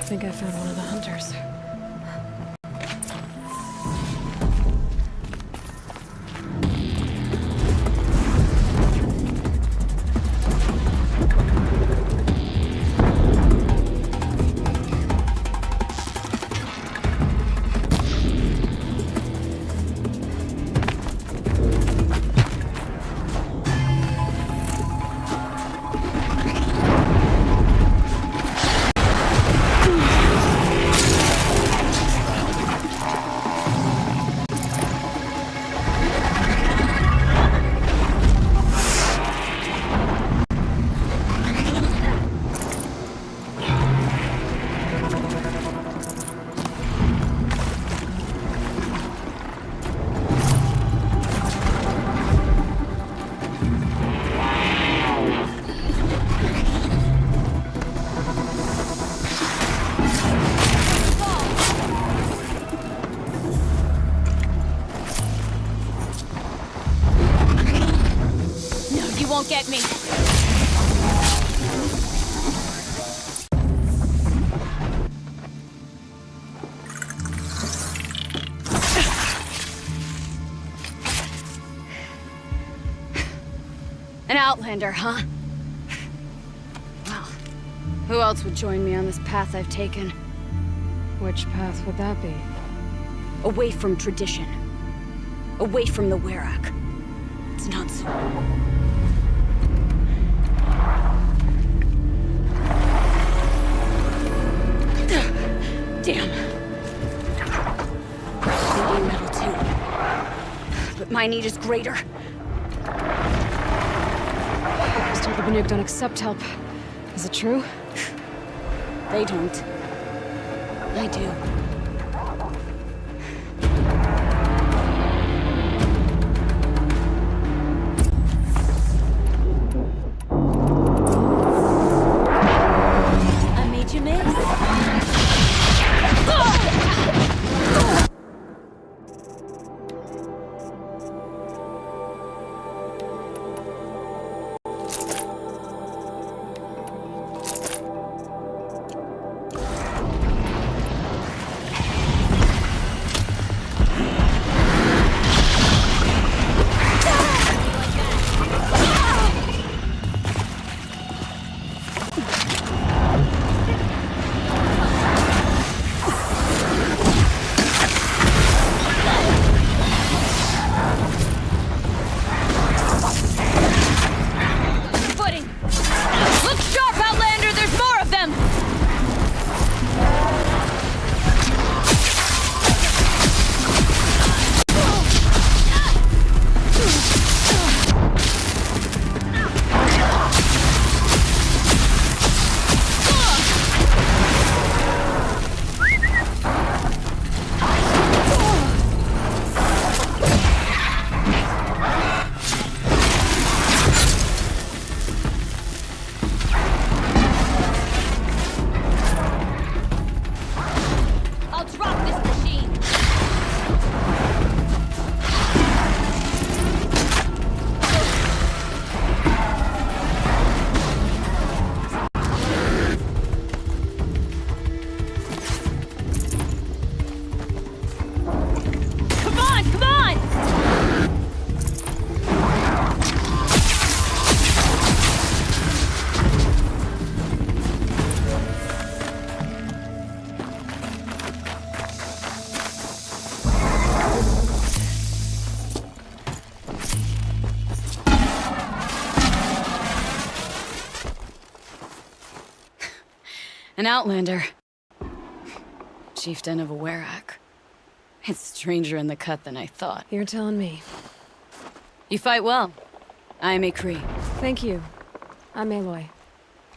think I found one of the hunters. Won't get me. An outlander, huh? Well, who else would join me on this path I've taken? Which path would that be? Away from tradition. Away from the Werak. It's not so. Damn. They need metal too. But my need is greater. I was told the Banuk don't accept help. Is it true? They don't. I do. An outlander. Chieftain of a Werak. It's stranger in the cut than I thought. You're telling me. You fight well. I am a Kree. Thank you. I'm Aloy.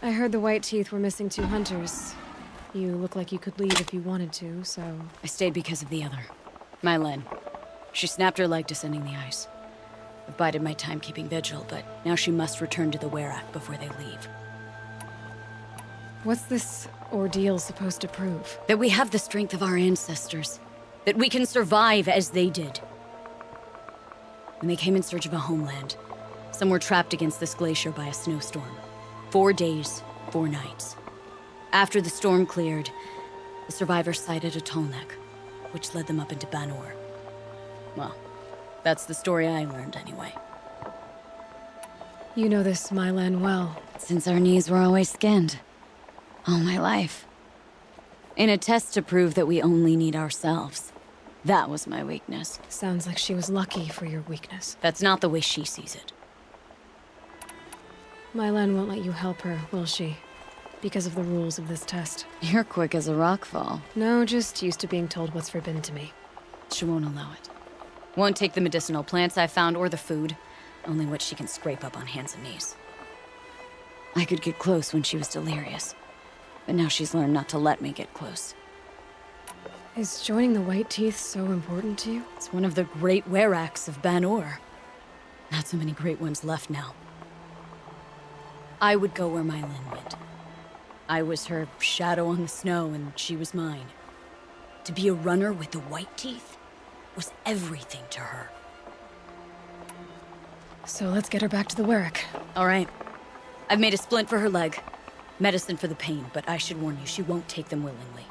I heard the White Teeth were missing 2 hunters. You look like you could leave if you wanted to, so... I stayed because of the other. Mylen. She snapped her leg descending the ice. I've bided my time keeping vigil, but now she must return to the Werak before they leave. What's this ordeal supposed to prove? That we have the strength of our ancestors. That we can survive as they did. When they came in search of a homeland, some were trapped against this glacier by a snowstorm. 4 days, 4 nights. After the storm cleared, the survivors sighted a Tolnek, which led them up into Banur. Well, that's the story I learned anyway. You know this Mylan well. Since our knees were always skinned. All my life. In a test to prove that we only need ourselves. That was my weakness. Sounds like she was lucky for your weakness. That's not the way she sees it. Mylan won't let you help her, will she? Because of the rules of this test. You're quick as a rockfall. No, just used to being told what's forbidden to me. She won't allow it. Won't take the medicinal plants I found or the food. Only what she can scrape up on hands and knees. I could get close when she was delirious. But now she's learned not to let me get close. Is joining the White Teeth so important to you? It's one of the great weraks of Banur. Not so many great ones left now. I would go where Mylan went. I was her shadow on the snow, and she was mine. To be a runner with the White Teeth was everything to her. So let's get her back to the Werak. All right. I've made a splint for her leg. Medicine for the pain, but I should warn you, she won't take them willingly.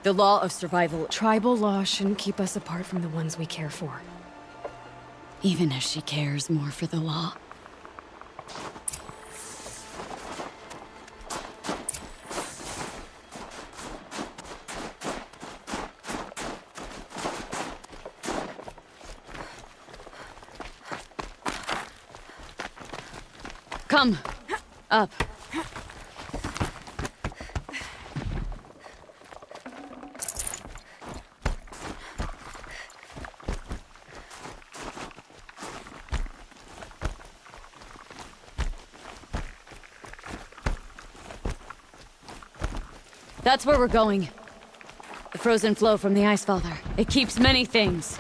The law of survival... Tribal law shouldn't keep us apart from the ones we care for. Even if she cares more for the law. Come. Up. That's where we're going. The frozen flow from the Ice Father. It keeps many things,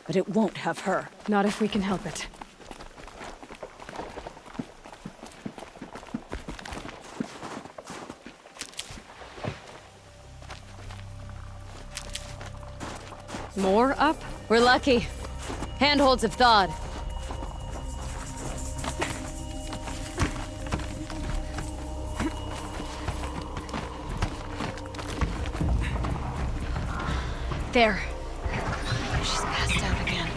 but it won't have her. Not if we can help it. More up? We're lucky. Handholds have thawed. There. She's passed out again.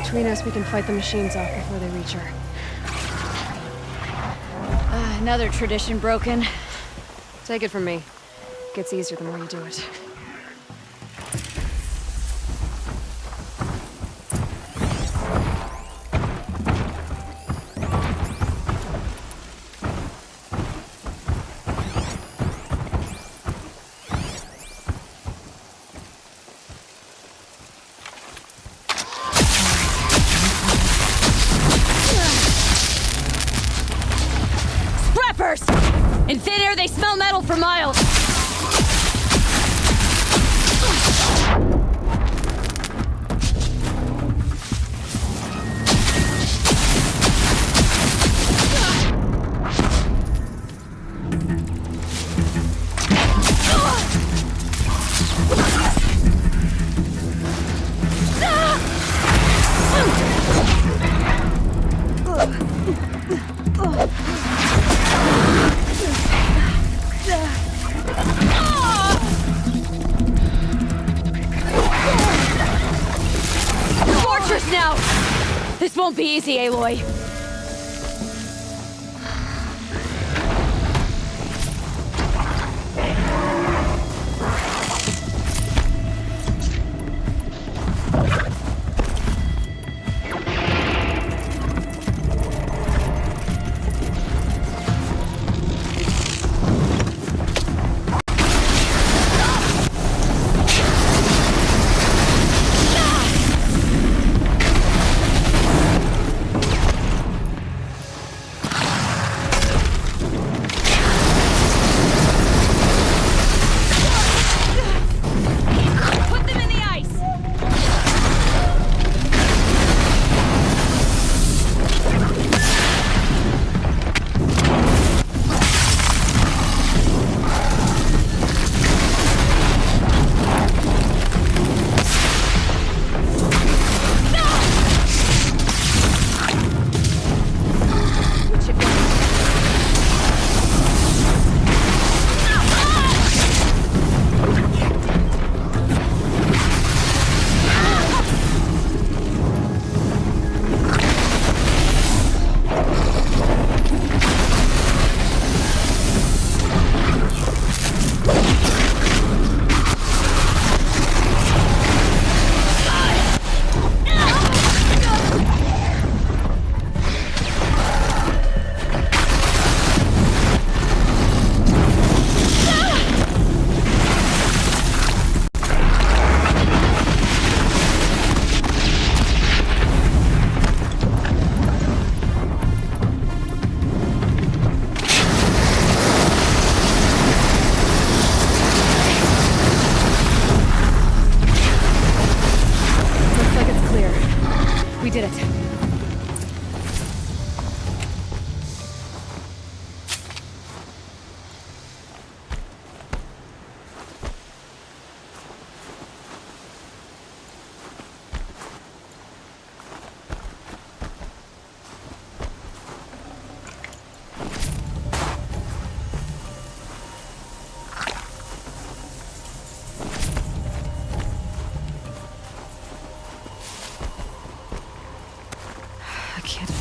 Between us, we can fight the machines off before they reach her. Another tradition broken. Take it from me. Gets easier the more you do it. Scrappers! In thin air, they smell metal for miles. Fortress now! This won't be easy, Aloy.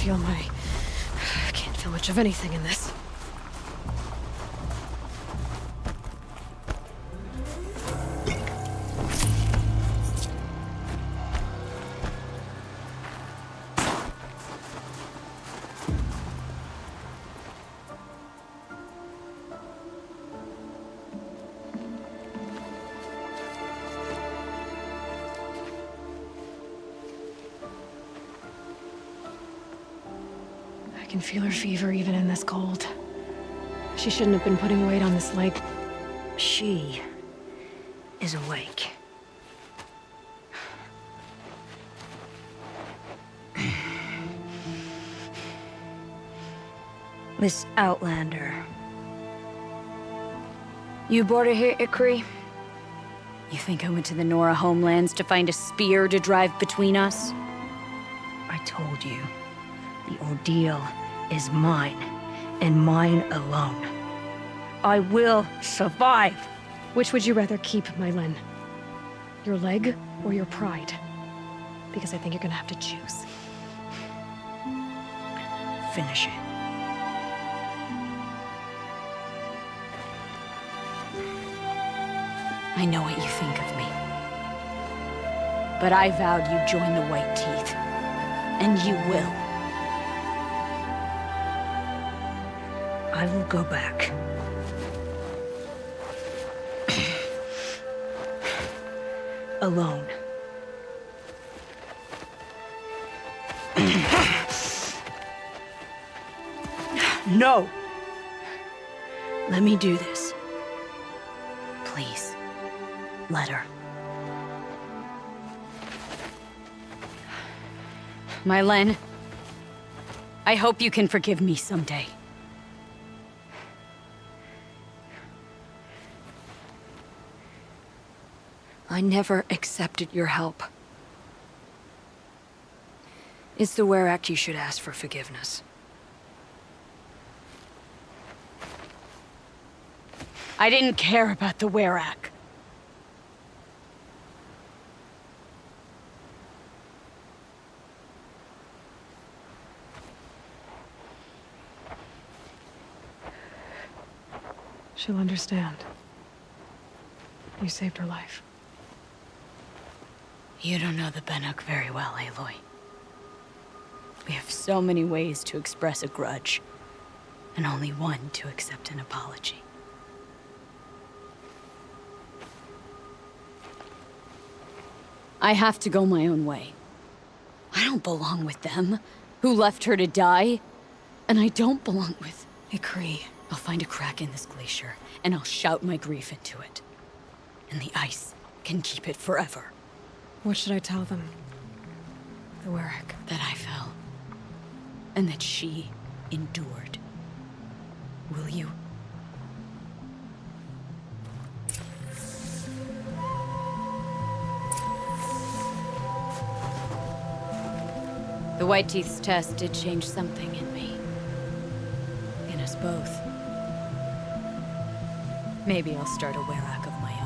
I can't feel much of anything in this. I can feel her fever even in this cold. She shouldn't have been putting weight on this leg. She is awake. This Outlander. You brought her here, Ikri? You think I went to the Nora homelands to find a spear to drive between us? I told you. The ordeal is mine, and mine alone. I will survive. Which would you rather keep, Mylin? Your leg or your pride? Because I think you're gonna have to choose. Finish it. I know what you think of me. But I vowed you'd join the White Teeth. And you will. I will go back. Alone. No! Let me do this. Please, let her. Mylin, I hope you can forgive me someday. I never accepted your help. It's the Werak you should ask for forgiveness. I didn't care about the Werak. She'll understand. You saved her life. You don't know the Banuk very well, Aloy. We have so many ways to express a grudge, and only one to accept an apology. I have to go my own way. I don't belong with them, who left her to die. And I don't belong with Ikri. I'll find a crack in this glacier, and I'll shout my grief into it. And the ice can keep it forever. What should I tell them? The Werak. That I fell. And that she endured. Will you? The White Teeth's test did change something in me. In us both. Maybe I'll start a Werak of my own.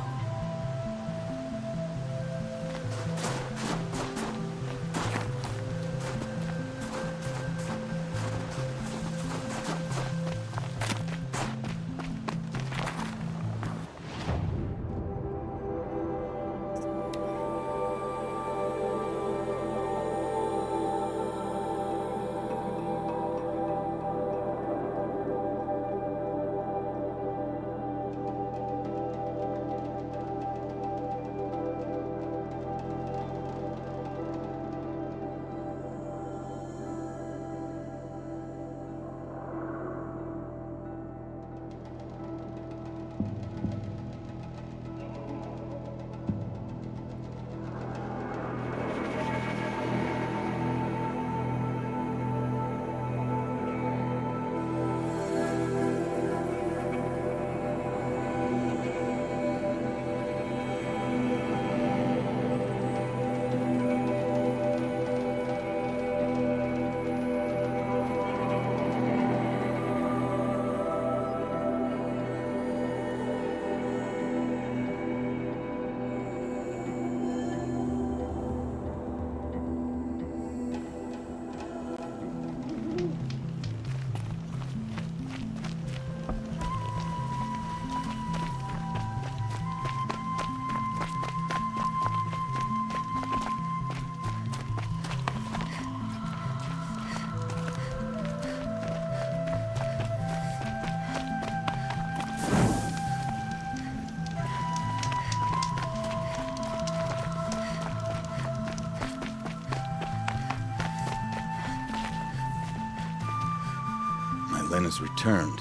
Len has returned.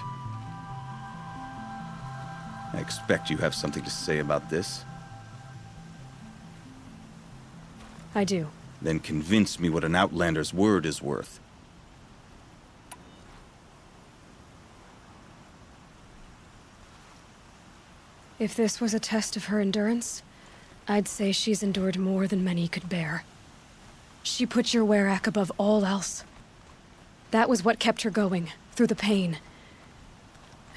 I expect you have something to say about this. I do. Then convince me what an Outlander's word is worth. If this was a test of her endurance, I'd say she's endured more than many could bear. She put your Werak above all else. That was what kept her going, through the pain,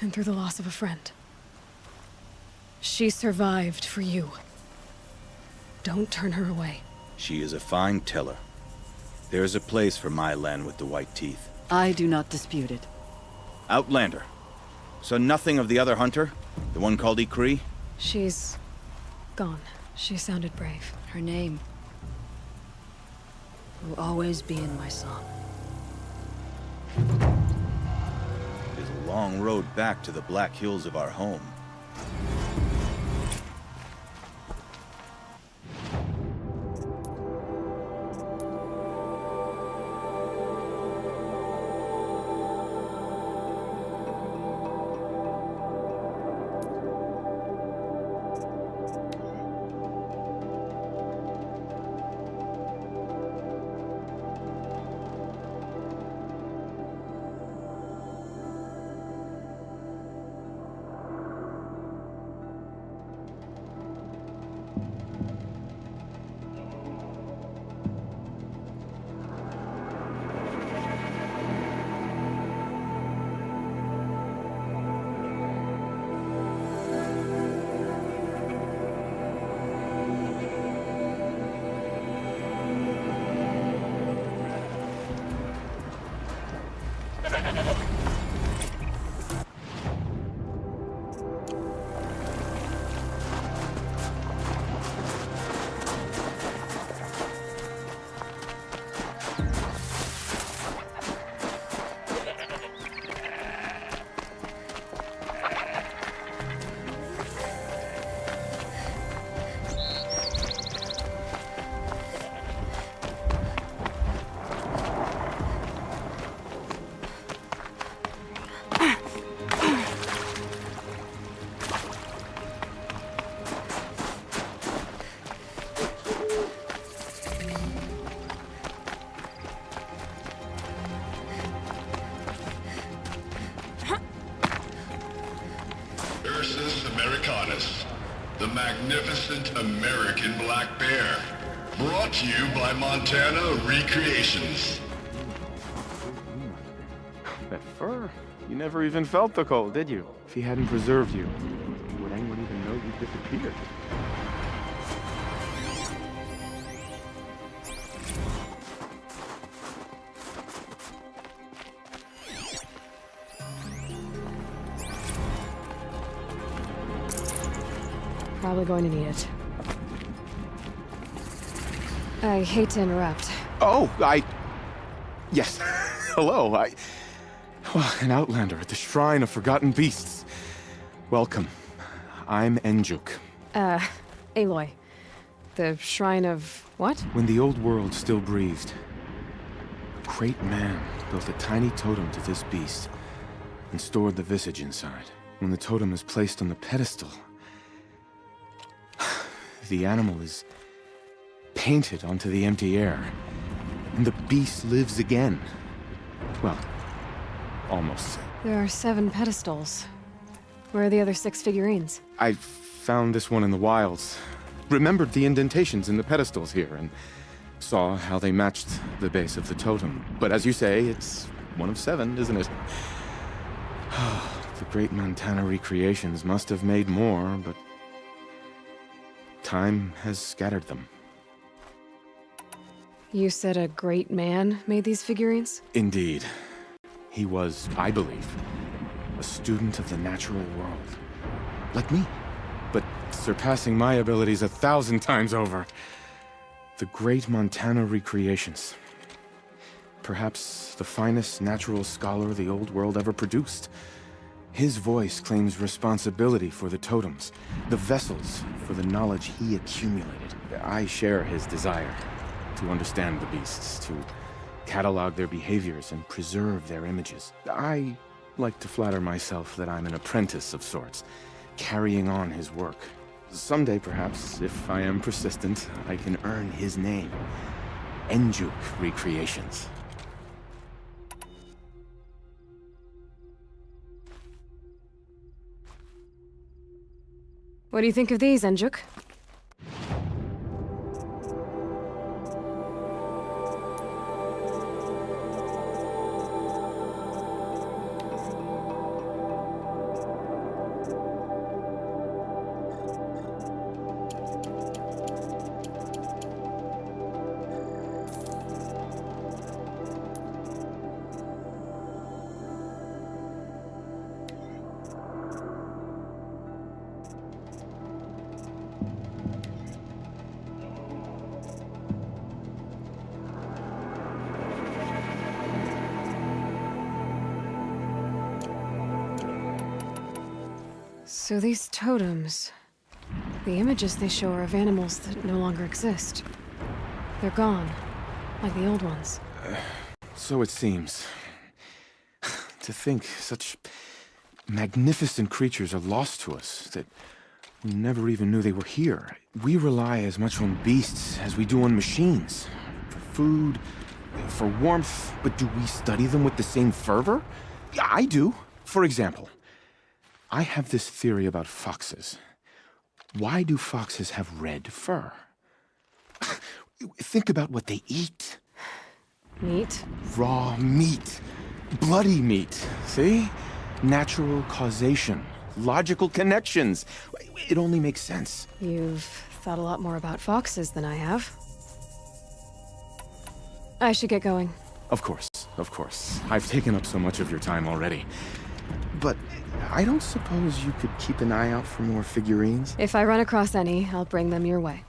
and through the loss of a friend. She survived for you. Don't turn her away. She is a fine teller. There is a place for my Len with the white teeth. I do not dispute it. Outlander. So nothing of the other hunter? The one called Ikri? She's gone. She sounded brave. Her name will always be in my song. It is a long road back to the Black Hills of our home. Ursus Americanus, the magnificent American black bear. Brought to you by Montana Recreations. That fur. You never even felt the cold, did you? If he hadn't preserved you, would anyone even know you disappeared? Probably going to need it. I hate to interrupt. Oh, Yes. Hello, Well, an outlander at the Shrine of Forgotten Beasts. Welcome. I'm Enjuk. Aloy. The Shrine of... what? When the old world still breathed, a great man built a tiny totem to this beast and stored the visage inside. When the totem is placed on the pedestal, the animal is painted onto the empty air, and the beast lives again. Well, almost. There are 7 pedestals. Where are the other 6 figurines? I found this one in the wilds. Remembered the indentations in the pedestals here, and saw how they matched the base of the totem. But as you say, it's one of 7, isn't it? The great Montana Recreations must have made more, but time has scattered them. You said a great man made these figurines? Indeed. He was, I believe, a student of the natural world. Like me, but surpassing my abilities 1,000 times over. The great Montana Recreations. Perhaps the finest natural scholar the old world ever produced. His voice claims responsibility for the totems, the vessels for the knowledge he accumulated. I share his desire to understand the beasts, to catalog their behaviors and preserve their images. I like to flatter myself that I'm an apprentice of sorts, carrying on his work. Someday, perhaps, if I am persistent, I can earn his name. Enjuk Recreations. What do you think of these, Enjuk? So these totems... the images they show are of animals that no longer exist. They're gone, like the old ones. So it seems. To think such magnificent creatures are lost to us, that we never even knew they were here. We rely as much on beasts as we do on machines. For food, for warmth, but do we study them with the same fervor? Yeah, I do. For example, I have this theory about foxes. Why do foxes have red fur? Think about what they eat. Meat? Raw meat. Bloody meat. See? Natural causation. Logical connections. It only makes sense. You've thought a lot more about foxes than I have. I should get going. Of course, of course. I've taken up so much of your time already. But I don't suppose you could keep an eye out for more figurines? If I run across any, I'll bring them your way.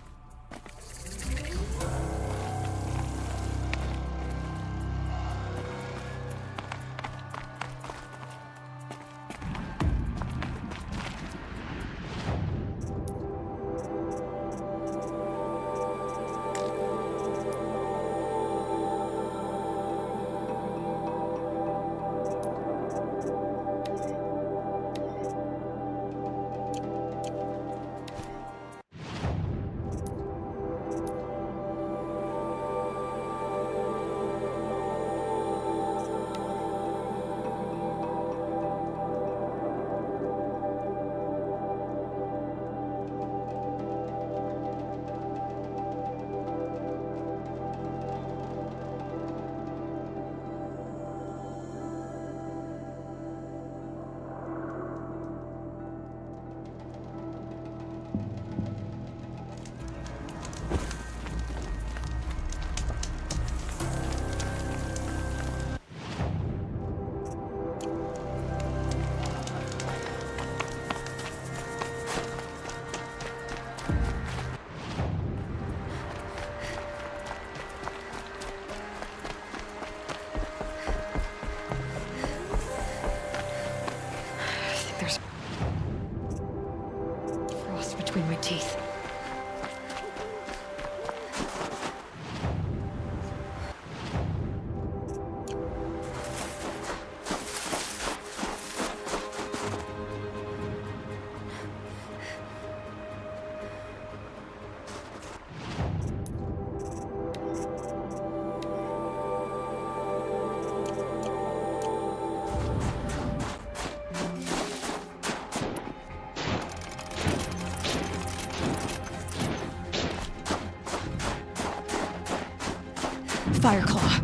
There's frost between my teeth. Fireclaw.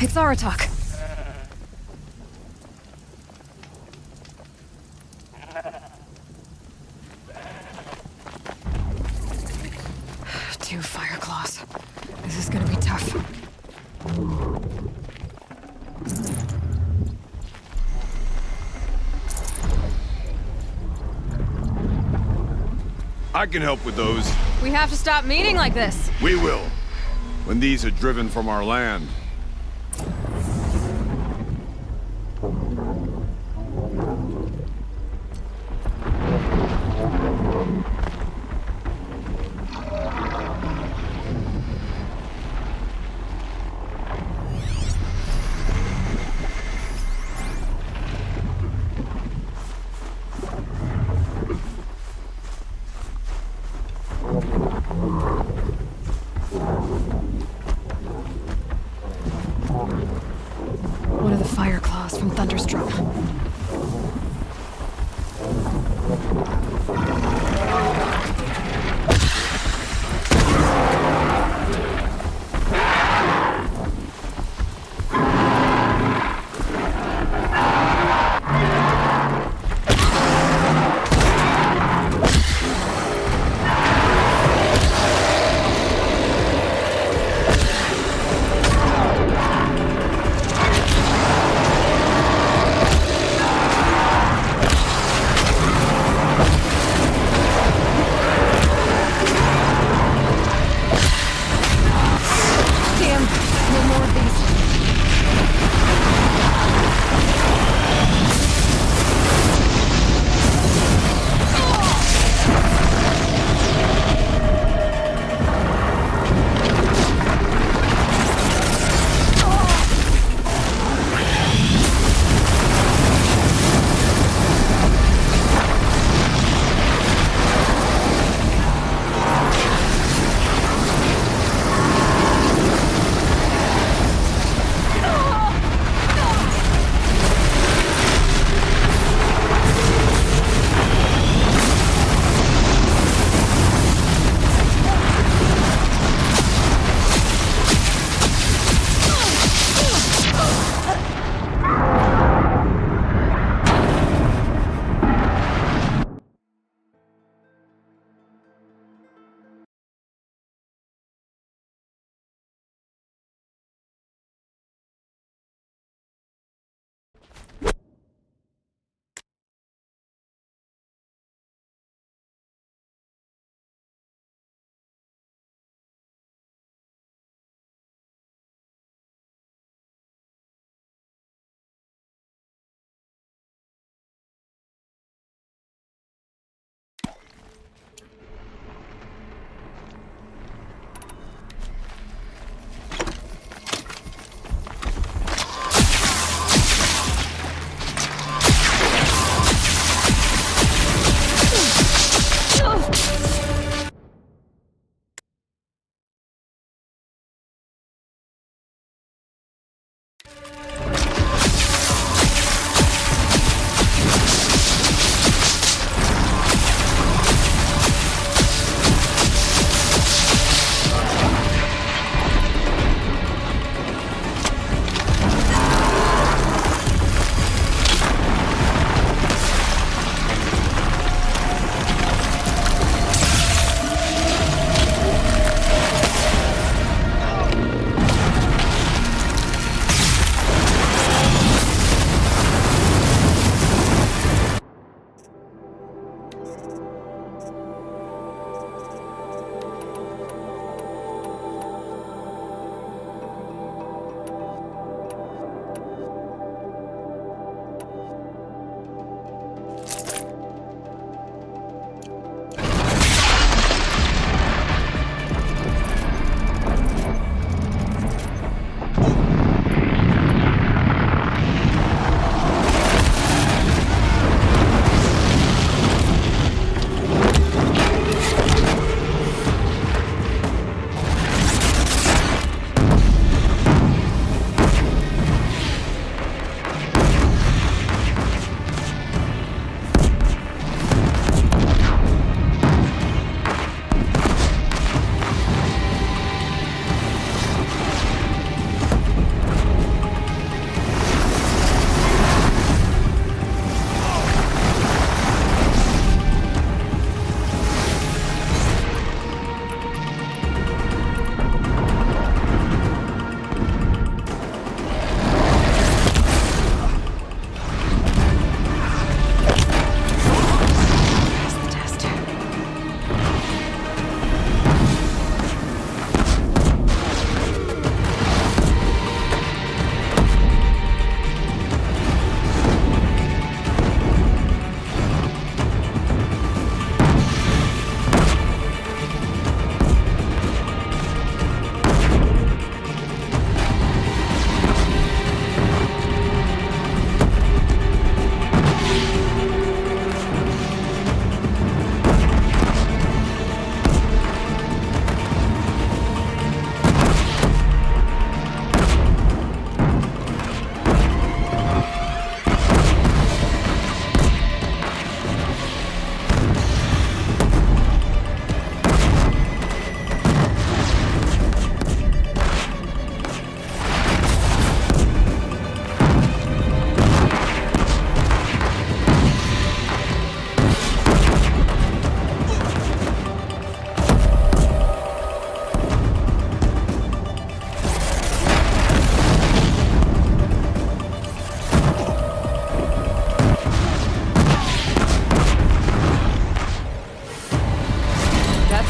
It's Aratak. Two fire claws. This is gonna be tough. I can help with those. We have to stop meeting like this. We will. When these are driven from our land.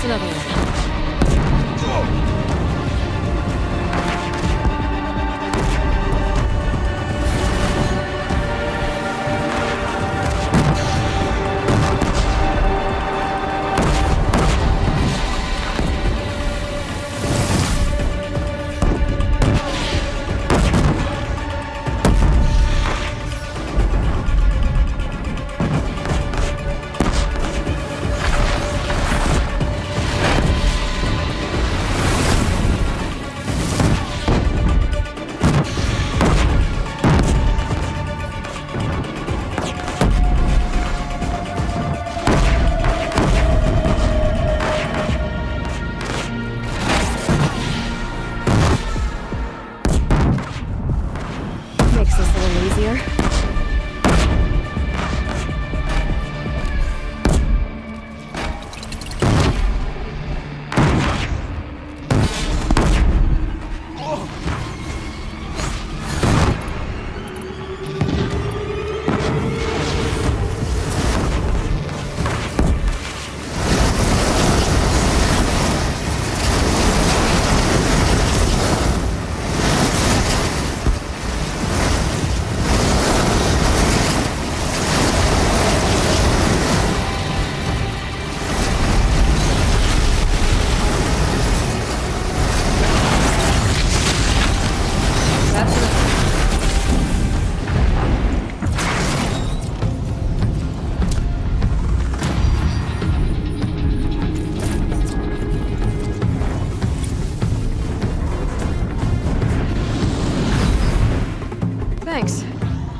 That's another one. Makes this a little easier. Thanks.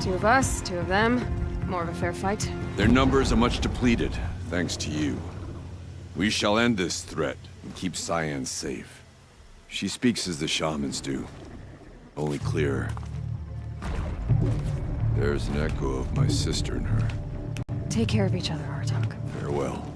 Two of us, two of them. More of a fair fight. Their numbers are much depleted, thanks to you. We shall end this threat and keep Cyan safe. She speaks as the shamans do, only clearer. There's an echo of my sister in her. Take care of each other, Artok. Farewell.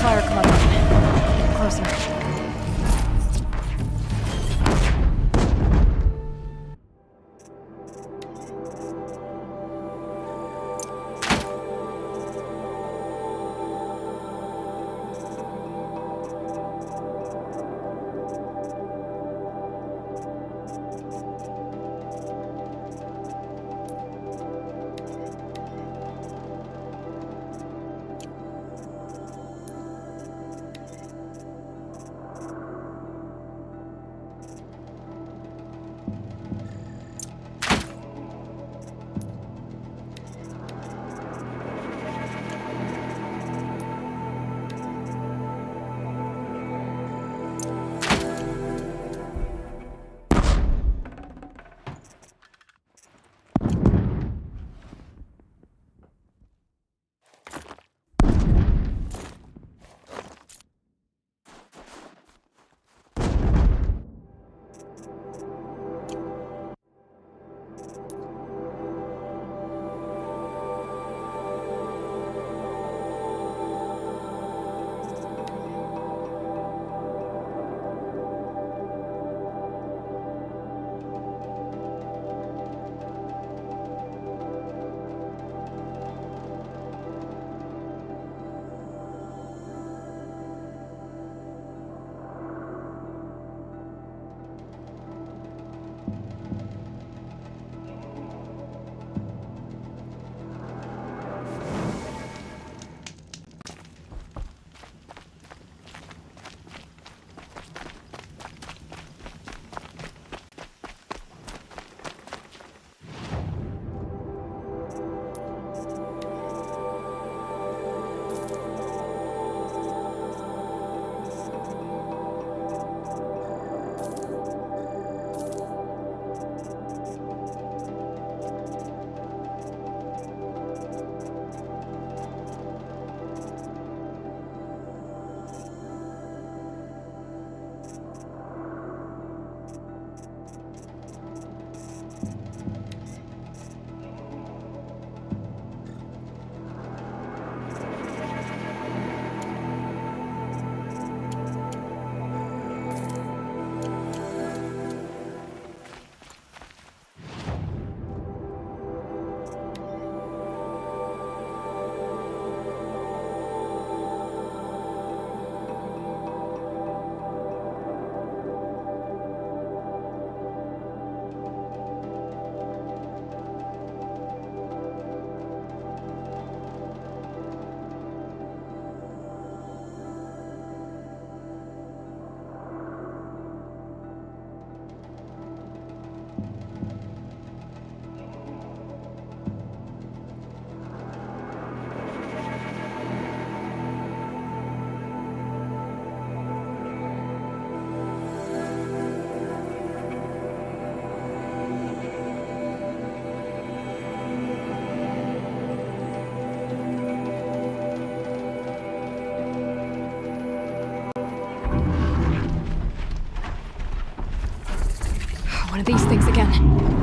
fire caught up. Get closer. One of these things again.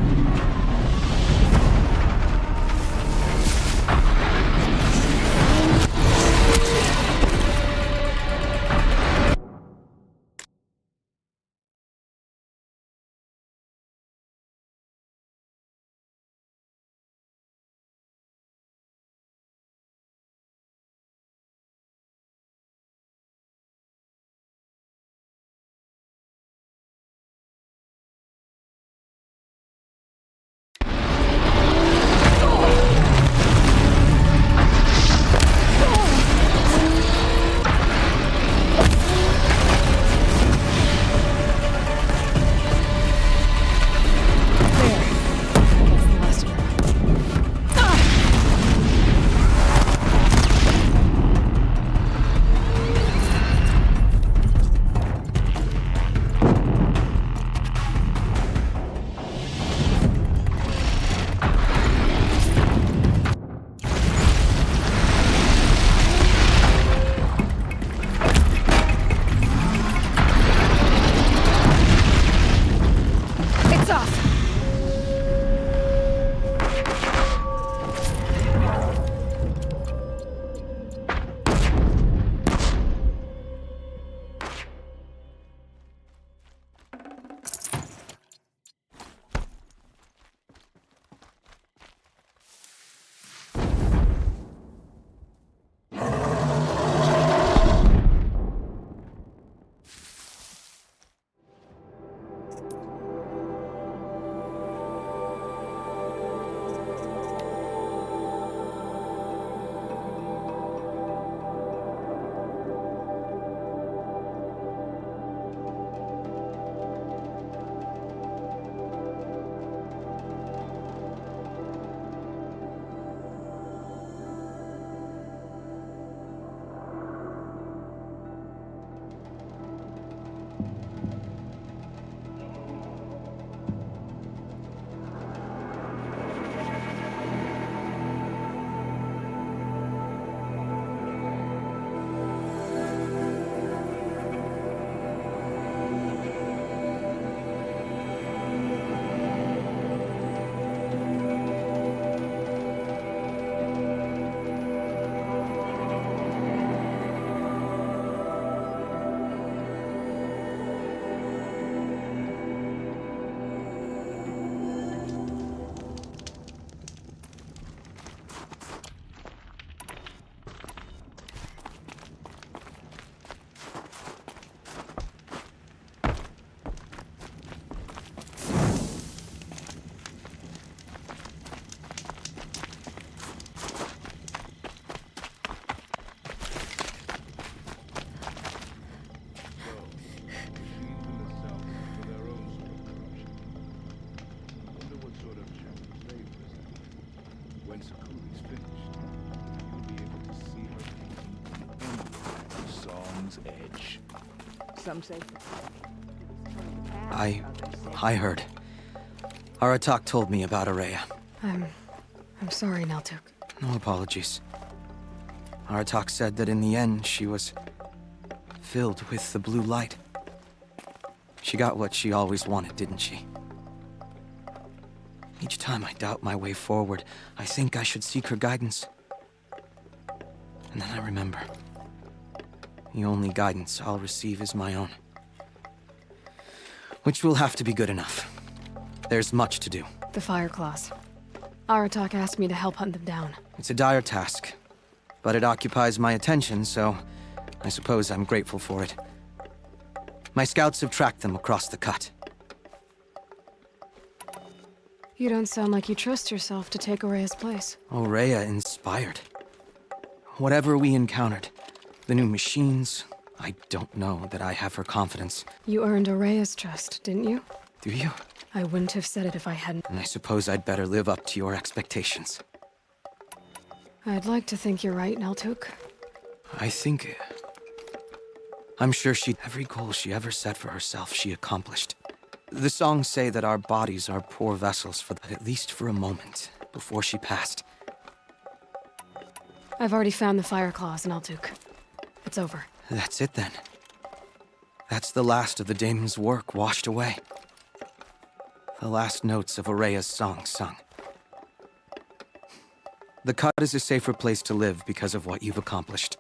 King's Edge. Some say... I heard. Aratak told me about Araya. I'm sorry, Naltuk. No apologies. Aratak said that in the end, she was filled with the blue light. She got what she always wanted, didn't she? Each time I doubt my way forward, I think I should seek her guidance. And then I remember. The only guidance I'll receive is my own. Which will have to be good enough. There's much to do. The Fireclaws. Aratak asked me to help hunt them down. It's a dire task, but it occupies my attention, so I suppose I'm grateful for it. My scouts have tracked them across the cut. You don't sound like you trust yourself to take Araya's place. Oraya inspired. Whatever we encountered, the new machines, I don't know that I have her confidence. You earned Araya's trust, didn't you? Do you? I wouldn't have said it if I hadn't. And I suppose I'd better live up to your expectations. I'd like to think you're right, Naltuk. I'm sure every goal she ever set for herself, she accomplished. The songs say that our bodies are poor vessels at least for a moment, before she passed. I've already found the Fireclaws, Naltuk. It's over. That's it then. That's the last of the daemon's work washed away. The last notes of Araya's song sung. The cut is a safer place to live because of what you've accomplished.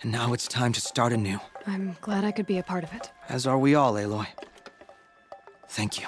And now it's time to start anew. I'm glad I could be a part of it. As are we all, Aloy. Thank you.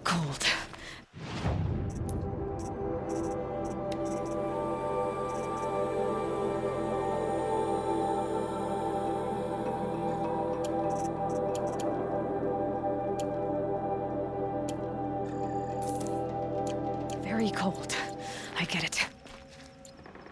Cold. Very cold. I get it.